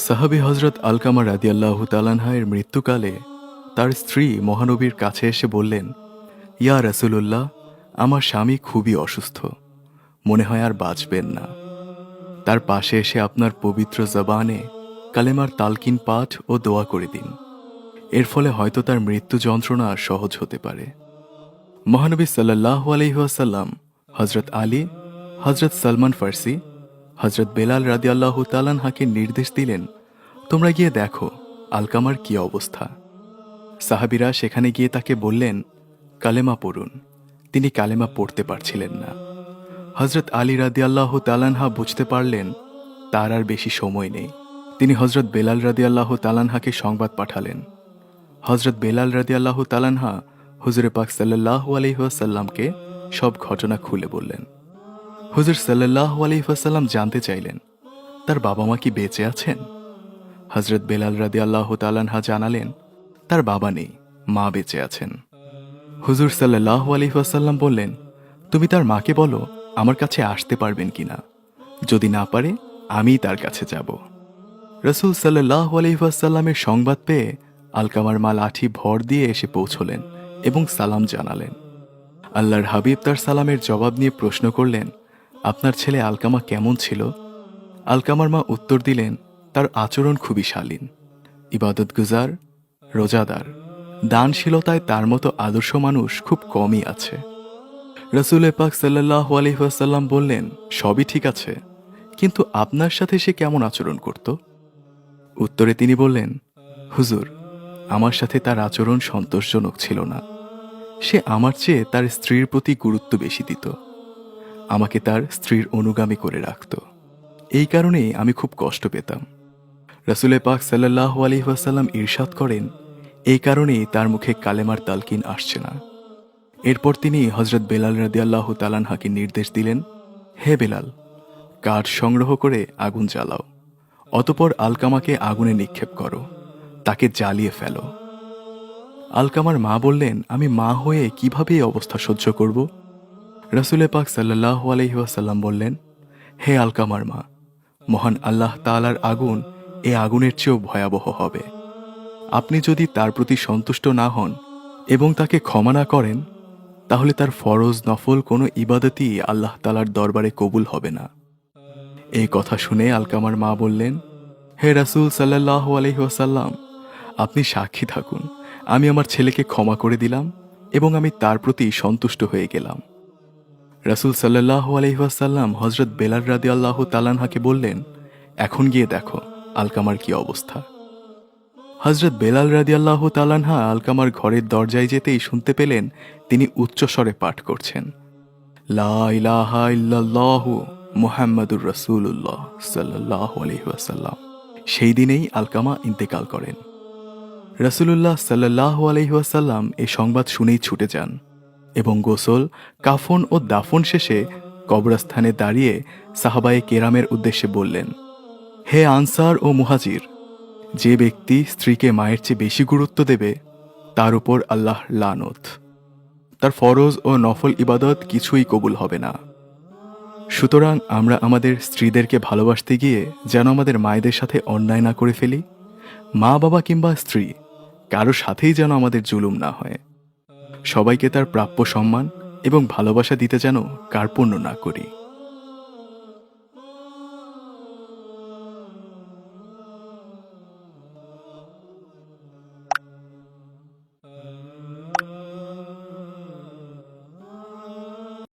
সাহাবী হজরত আলকামা রাদিয়াল্লাহু তাআলা এর মৃত্যুকালে তার স্ত্রী মহানবীর কাছে এসে বললেন, ইয়া রাসূলুল্লাহ, আমার স্বামী খুবই অসুস্থ, মনে হয় আর বাঁচবেন না। তার পাশে এসে আপনার পবিত্র জবানে কালেমার তালকিন পাঠ ও দোয়া করে দিন। এর ফলে হয়তো তার মৃত্যু যন্ত্রণা সহজ হতে পারে। মহানবী সাল্লাল্লাহু আলাইহি ওয়াসাল্লাম হজরত আলী, হজরত সালমান ফার্সি, হজরত বেলাল রাদিয়াল্লাহু তাআলাকে নির্দেশ দিলেন, তোমরা গিয়ে দেখো আলকামার কি অবস্থা। সাহাবীরা সেখানে গিয়ে তাকে বললেন, কালেমা পড়ুন। তিনি কালেমা পড়তে পারছিলেন না। হজরত আলী রাদিয়াল্লাহু তাআলা বুঝতে পারলেন তার আর বেশি সময় নেই। তিনি হজরত বেলাল রাদিয়াল্লাহু তাআলাকে সংবাদ পাঠালেন। হজরত বেলাল রাদিয়াল্লাহু তাআলা হুজুরে পাক সাল্লাল্লাহু আলাইহি ওয়াসাল্লামকে সব ঘটনা খুলে বললেন। হুজুর সাল্লাল্লাহু আলাইহি ওয়াসাল্লাম জানতে চাইলেন, তার বাবা মা কি বেঁচে আছেন? হজরত বেলাল রাদিয়াল্লাহু তাআলা জানালেন, তার বাবা নেই, মা বেঁচে আছেন। হুজুর সাল্লাল্লাহু আলাইহি ওয়াসাল্লাম বললেন, তুমি তার মাকে বলো আমার কাছে আসতে পারবেন কিনা, যদি না পারে আমি তার কাছে যাব। রাসূল সাল্লাল্লাহু আলাইহি ওয়াসাল্লামের সংবাদ পেয়ে আলকামার মা লাঠি ভর দিয়ে এসে পৌঁছলেন এবং সালাম জানালেন। আল্লাহর হাবিব তার সালামের জবাব নিয়ে প্রশ্ন করলেন, আপনার ছেলে আলকামা কেমন ছিল? আলকামার মা উত্তর দিলেন, তার আচরণ খুবই শালীন, ইবাদতগুজার, রোজাদার, দানশীলতায় তার মতো আদর্শ মানুষ খুব কমই আছে। রাসূল পাক সাল্লাল্লাহু আলাইহি ওয়াসাল্লাম বললেন, সবই ঠিক আছে, কিন্তু আপনার সাথে সে কেমন আচরণ করত? উত্তরে তিনি বললেন, হুজুর, আমার সাথে তার আচরণ সন্তোষজনক ছিল না। সে আমার চেয়ে তার স্ত্রীর প্রতি গুরুত্ব বেশি দিত, আমাকে তার স্ত্রীর অনুগামী করে রাখত। এই কারণেই আমি খুব কষ্ট পেতাম। রাসূল পাক সাল্লাল্লাহু আলাইহি ওয়াসাল্লাম ইরশাদ করেন, এই কারণেই তার মুখে কালেমার তালকিন আসছে না। এরপর তিনি হজরত বেলাল রাদিয়াল্লাহু তাআলাকে নির্দেশ দিলেন, হে বেলাল, কাঠ সংগ্রহ করে আগুন জ্বালাও, অতঃপর আলকামাকে আগুনে নিক্ষেপ করো, তাকে জ্বালিয়ে ফেলো। আলকামার মা বললেন, আমি মা হয়ে কিভাবে এই অবস্থা সহ্য করব? রাসূল পাক সাল্লাল্লাহু আলাইহি ওয়াসাল্লাম বললেন, হে আলকামার মা, মহান আল্লাহ তাআলার আগুন এই আগুনের চেয়েও ভয়াবহ হবে। আপনি যদি তার প্রতি সন্তুষ্ট না হন এবং তাকে ক্ষমা না করেন, তাহলে তার ফরজ নফল কোনো ইবাদতই আল্লাহ তাআলার দরবারে কবুল হবে না। এই কথা শুনে আলকামার মা বললেন, হে রাসূল সাল্লাল্লাহু আলাইহি ওয়াসাল্লাম, আপনি সাক্ষী থাকুন, আমি আমার ছেলেকে ক্ষমা করে দিলাম এবং আমি তার প্রতি সন্তুষ্ট হয়ে গেলাম। রাসূল সাল্লাল্লাহু আলাইহি ওয়াসাল্লাম হযরত বেলাল রাদিয়াল্লাহু তাআলাকে বললেন, এখন গিয়ে দেখো আলকামার কি অবস্থা। হযরত বেলাল রাদিয়াল্লাহু তাআলা আলকামার ঘরের দরজায় যেতেই শুনতে পেলেন তিনি উচ্চস্বরে পাঠ করছেন, লা ইলাহা ইল্লাল্লাহু মুহাম্মাদুর রাসূলুল্লাহ সাল্লাল্লাহু আলাইহি ওয়াসাল্লাম। সেই দিনেই আলকামা ইন্তেকাল করেন। রাসূলুল্লাহ সাল্লাল্লাহু আলাইহি ওয়াসাল্লাম এই সংবাদ শুনেই ছুটে যান এবং গোসল, কাফন ও দাফন শেষে কবরস্থানে দাঁড়িয়ে সাহাবায়ে কেরামের উদ্দেশ্যে বললেন, হে আনসার ও মুহাজির, যে ব্যক্তি স্ত্রীকে মায়ের চেয়ে বেশি গুরুত্ব দেবে তার উপর আল্লাহর লানত, তার ফরজ ও নফল ইবাদত কিছুই কবুল হবে না। সুতরাং আমরা আমাদের স্ত্রীদেরকে ভালোবাসতে গিয়ে যেন আমাদের মায়েদের সাথে অন্যায় না করে ফেলি। মা বাবা কিংবা স্ত্রী কারো সাথেই যেন আমাদের জুলুম না হয়। সবাইকে তার প্রাপ্য সম্মান এবং ভালোবাসা দিতে যেন কার্পণ্য না করি।